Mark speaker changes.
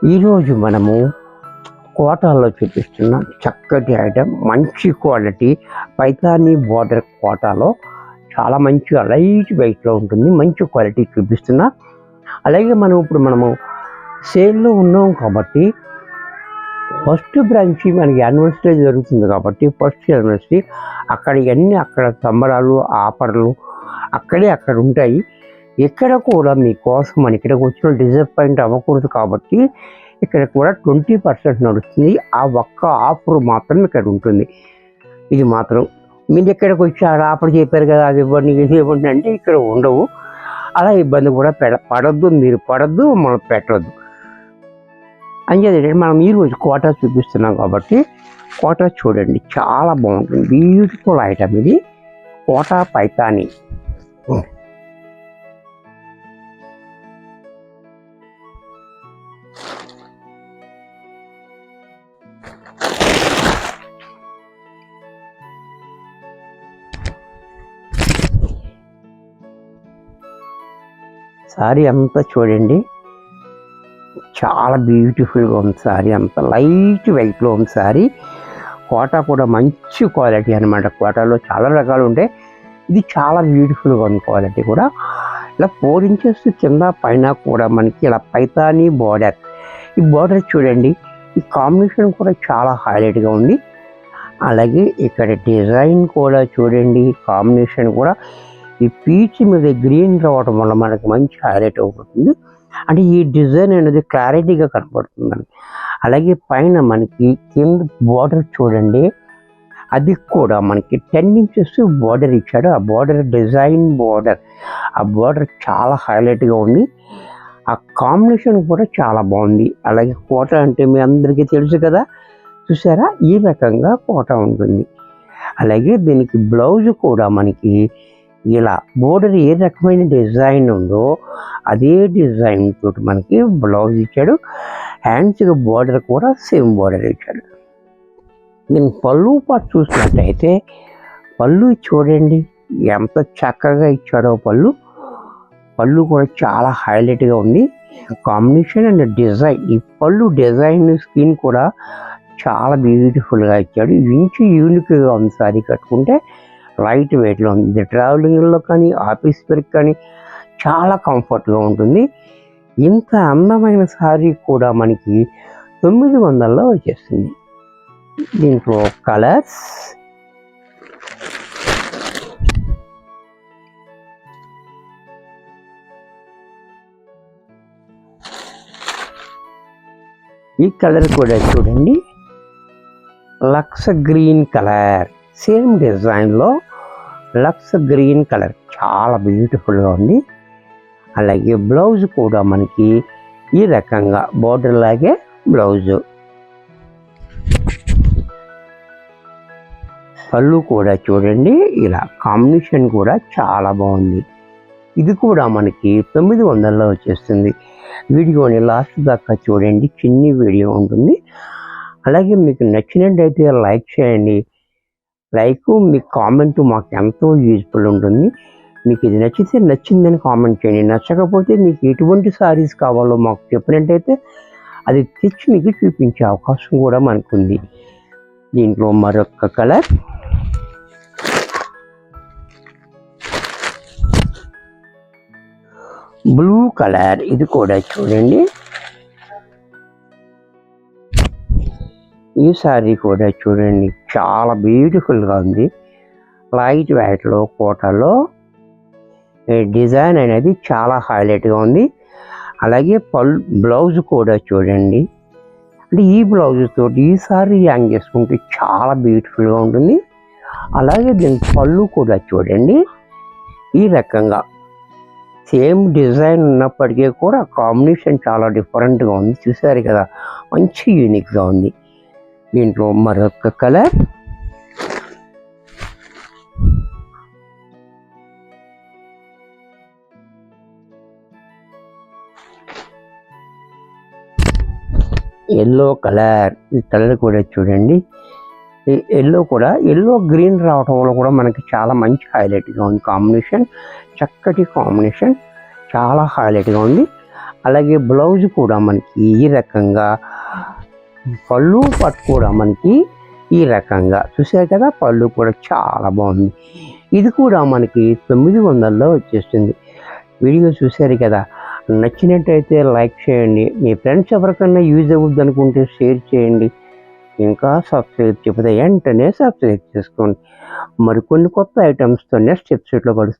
Speaker 1: ఈరోజు మనము కోటాలో చూపిస్తున్న చక్కటి ఐటమ్, మంచి క్వాలిటీ పైతానీ బార్డర్ కోటాలో చాలా మంచిగా లైట్ వెయిట్లో ఉంటుంది. మంచి క్వాలిటీ చూపిస్తున్నా. అలాగే మనము సేల్లో ఉన్నాం కాబట్టి ఫస్ట్ బ్రాంచ్ మనకి యానివర్సరీ జరుగుతుంది కాబట్టి ఫస్ట్ యానివర్సరీ అక్కడ సంబరాలు ఆఫర్లు అక్కడ ఉంటాయి. ఇక్కడ కూడా మీకోసం మన ఇక్కడికి వచ్చిన డిసప్పాయింట్ అవ్వకూడదు కాబట్టి ఇక్కడ కూడా 20% నడుస్తుంది. ఆ ఒక్క ఆఫర్ మాత్రం ఇక్కడ ఉంటుంది. ఇది మాత్రం మీరు ఎక్కడికి వచ్చి ఆఫర్ చెప్పారు కదా అది ఇవ్వండి ఇది ఇవ్వండి అంటే ఇక్కడ ఉండవు. అలా ఇబ్బంది కూడా పడద్దు, మీరు పడద్దు, మనం పెట్టద్దు అని చెప్పి మనం ఈరోజు కోటా చూపిస్తున్నాం కాబట్టి కోటా చూడండి, చాలా బాగుంటుంది. బ్యూటిఫుల్ ఐటమ్ ఇది కోటా పైతానీ. సారీ అంతా చూడండి, చాలా బ్యూటిఫుల్గా ఉంది. సారీ అంతా లైట్ వెయిట్లో ఉంది. సారీ కోటా కూడా మంచి క్వాలిటీ అనమాట. కోటాలో చాలా రకాలు ఉంటాయి, ఇది చాలా బ్యూటిఫుల్గా ఉంది. క్వాలిటీ కూడా ఇలా 4 ఇంచెస్ కింద పైన కూడా మనకి ఇలా పైతానీ బార్డర్. ఈ బార్డర్ చూడండి, ఈ కాంబినేషన్ కూడా చాలా హైలైట్గా ఉంది. అలాగే ఇక్కడ డిజైన్ కూడా చూడండి, కాంబినేషన్ కూడా ఈ పీచ్ మీద గ్రీన్ రావడం వల్ల మనకి మంచి హైలైట్ అవుతుంది. అంటే ఈ డిజైన్ అనేది క్లారిటీగా కనపడుతుందండి. అలాగే పైన మనకి కింద బార్డర్ చూడండి, అది కూడా మనకి 10 ఇంచెస్ బార్డర్ ఇచ్చాడు. ఆ బార్డర్ డిజైన్ బార్డర్, ఆ బార్డర్ చాలా హైలైట్గా ఉంది. ఆ కాంబినేషన్ కూడా చాలా బాగుంది. అలాగే కోట అంటే మీ అందరికీ తెలుసు కదా, చూసారా ఈ రకంగా కోట ఉంటుంది. అలాగే దీనికి బ్లౌజ్ కూడా మనకి ఇలా బోర్డర్ ఏ రకమైన డిజైన్ ఉందో అదే డిజైన్ తోటి మనకి బ్లౌజ్ ఇచ్చాడు. హ్యాండ్స్కి బోర్డర్ కూడా సేమ్ బోర్డర్ ఇచ్చాడు. నేను పళ్ళు పాటు చూసినట్టయితే పళ్ళు చూడండి ఎంత చక్కగా ఇచ్చాడో. పళ్ళు కూడా చాలా హైలైట్గా ఉంది. కాంబినేషన్ అండ్ డిజైన్, ఈ పళ్ళు డిజైన్ స్కిన్ కూడా చాలా బ్యూటిఫుల్గా ఇచ్చాడు. ఇంచు యూనిక్గా ఉంది. సారీ కట్టుకుంటే లైట్ వెయిట్లో ఉంది. ఇది ట్రావెలింగ్లో కానీ ఆఫీస్ వేర్కి కానీ చాలా కంఫర్ట్గా ఉంటుంది. ఇంత అందమైన శారీ కూడా మనకి 900లో వచ్చేస్తుంది. దీంట్లో కలర్స్ ఈ కలర్ కూడా చూడండి, లక్స్ గ్రీన్ కలర్, సేమ్ డిజైన్లో లక్స్ గ్రీన్ కలర్ చాలా బ్యూటిఫుల్గా ఉంది. అలాగే బ్లౌజ్ కూడా మనకి ఈ రకంగా బోర్డర్ లాగే బ్లౌజు. పళ్ళు కూడా చూడండి, ఇలా కాంబినేషన్ కూడా చాలా బాగుంది. ఇది కూడా మనకి 900లో వచ్చేస్తుంది. వీడియోని లాస్ట్ దాకా చూడండి, చిన్ని వీడియో ఉంటుంది. అలాగే మీకు నచ్చినట్టయితే లైక్ చేయండి. లైక్ మీ కామెంట్ మాకు ఎంతో యూజ్ఫుల్ ఉంటుంది. మీకు ఇది నచ్చితే నచ్చిందని కామెంట్ చేయండి. నచ్చకపోతే మీకు ఎటువంటి సారీస్ కావాలో మాకు చెప్పినట్టయితే అది తెచ్చి మీకు చూపించే అవకాశం కూడా మనకుంది. దీంట్లో మరొక కలర్ బ్లూ కలర్, ఇది కూడా చూడండి. ఈ సారీ కూడా చూడండి, చాలా బ్యూటిఫుల్గా ఉంది. లైట్ వెయిట్లో కోటాలో డిజైన్ అనేది చాలా హైలైట్గా ఉంది. అలాగే బ్లౌజ్ కూడా చూడండి, అంటే ఈ బ్లౌజ్ తోటి ఈ సారీ యాంగ్ చేసుకుంటే చాలా బ్యూటిఫుల్గా ఉంటుంది. అలాగే దీని పళ్ళు కూడా చూడండి, ఈ రకంగా సేమ్ డిజైన్ ఉన్నప్పటికీ కూడా కాంబినేషన్ చాలా డిఫరెంట్గా ఉంది. చూసారు కదా, మంచి యూనిక్గా ఉంది. దీంట్లో మరొక కలర్ ఎల్లో కలర్. ఈ కలర్ కూడా చూడండి, ఎల్లో గ్రీన్ రావటం వల్ల కూడా మనకి చాలా మంచి హైలైట్గా ఉంది. కాంబినేషన్ చక్కటి కాంబినేషన్, చాలా హైలైట్గా ఉంది. అలాగే బ్లౌజ్ కూడా మనకి ఈ రకంగా, పళ్ళు పట్టు కూడా మనకి ఈ రకంగా చూసారు కదా. పళ్ళు కూడా చాలా బాగుంది. ఇది కూడా మనకి 900లో వచ్చేస్తుంది. వీడియో చూశారు కదా, నచ్చినట్టయితే లైక్ చేయండి. మీ ఫ్రెండ్స్ ఎవరికన్నా యూజ్ అవుద్ది అనుకుంటే షేర్ చేయండి. ఇంకా సబ్స్క్రైబ్ చెప్తే వెంటనే సబ్స్క్రైబ్ చేసుకోండి. మరికొన్ని కొత్త ఐటమ్స్తో నెక్స్ట్ ఎపిసోడ్లో కలుస్తాం.